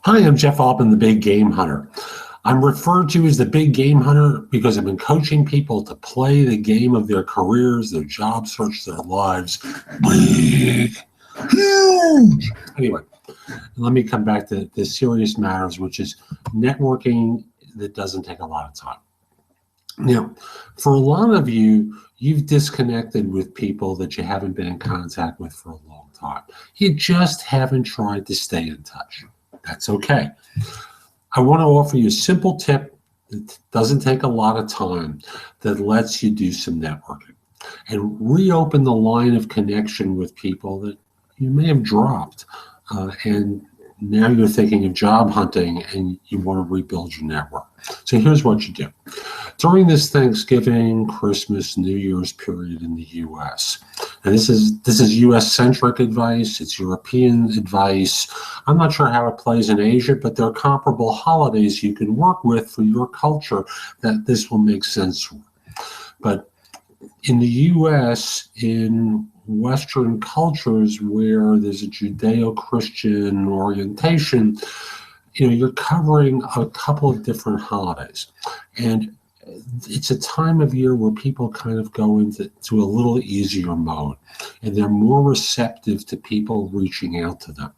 Hi, I'm Jeff Altman, the Big Game Hunter. I'm referred to as the Big Game Hunter because I've been coaching people to play the game of their careers, their job search, their lives. Big, huge. Anyway, let me come back to the serious matters, which is networking that doesn't take a lot of time. Now, for a lot of you, you've disconnected with people that you haven't been in contact with for a long time. You just haven't tried to stay in touch. That's okay. I want to offer you a simple tip that doesn't take a lot of time that lets you do some networking and reopen the line of connection with people that you may have dropped. And now you're thinking of job hunting and you want to rebuild your network. So here's what you do. During this Thanksgiving, Christmas, New Year's period in the U.S., and this is U.S.-centric advice, it's European advice. I'm not sure how it plays in Asia, but there are comparable holidays you can work with for your culture that this will make sense for. But in the U.S., in Western cultures where there's a Judeo-Christian orientation, you're covering a couple of different holidays. And it's a time of year where people kind of go into a little easier mode, and they're more receptive to people reaching out to them.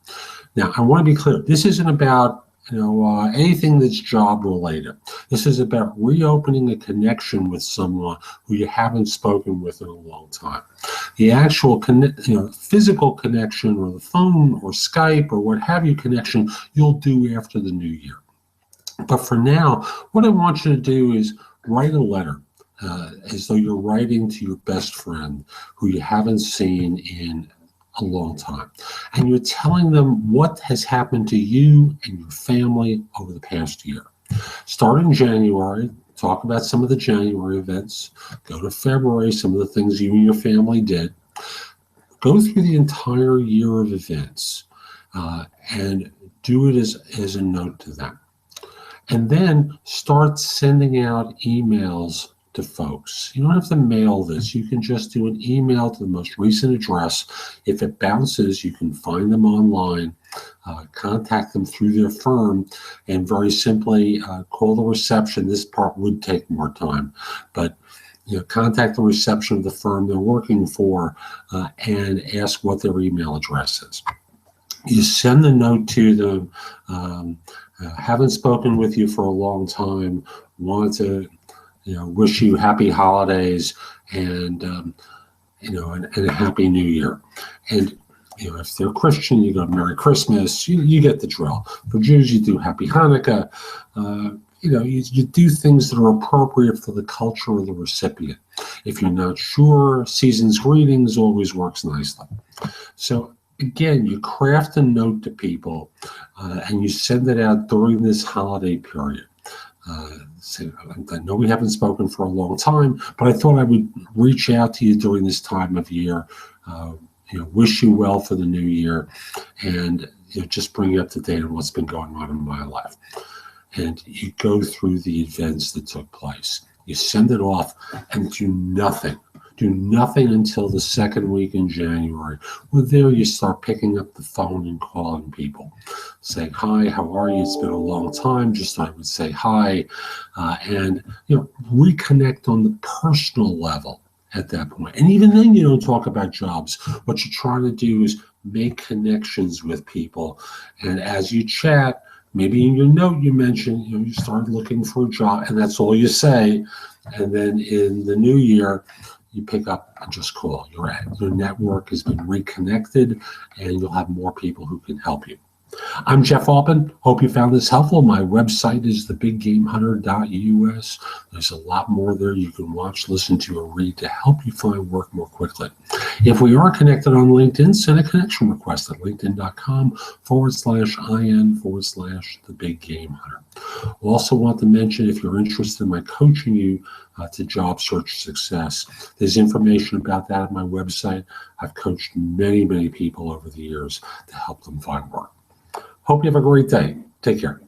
Now, I want to be clear. This isn't about anything that's job related. This is about reopening a connection with someone who you haven't spoken with in a long time. The actual physical connection, or the phone or Skype or what have you connection, you'll do after the new year. But for now, what I want you to do is write a letter as though you're writing to your best friend who you haven't seen in a long time. And you're telling them what has happened to you and your family over the past year. Start in January, talk about some of the January events. Go to February, some of the things you and your family did. Go through the entire year of events and do it as a note to them. And then start sending out emails to folks. You don't have to mail this. You can just do an email to the most recent address. If it bounces, you can find them online, contact them through their firm, and very simply call the reception. This part would take more time, but contact the reception of the firm they're working for and ask what their email address is. You send the note to them. Haven't spoken with you for a long time, want to wish you happy holidays and a happy new year. And if they're Christian, you go Merry Christmas. You get the drill. For Jews, you do Happy Hanukkah. You do things that are appropriate for the culture of the recipient. If you're not sure, season's greetings always works nicely. So again, you craft a note to people and you send it out during this holiday period. I know we haven't spoken for a long time, but I thought I would reach out to you during this time of year, wish you well for the new year, and just bring you up to date on what's been going on in my life. And you go through the events that took place. You send it off and do nothing. Do nothing until the second week in January. Well, there you start picking up the phone and calling people, saying, hi, how are you? It's been a long time. Just thought I would say hi. And reconnect on the personal level at that point. And even then you don't talk about jobs. What you're trying to do is make connections with people. And as you chat, maybe in your note you mention, you start looking for a job, and that's all you say. And then in the new year, you pick up and just call. Your network has been reconnected, and you'll have more people who can help you. I'm Jeff Altman. Hope you found this helpful. My website is thebiggamehunter.us. There's a lot more there you can watch, listen to, or read to help you find work more quickly. If we are connected on LinkedIn, send a connection request at linkedin.com/IN/thebiggamehunter. Also want to mention, if you're interested in my coaching you to job search success, there's information about that at my website. I've coached many, many people over the years to help them find work. Hope you have a great day. Take care.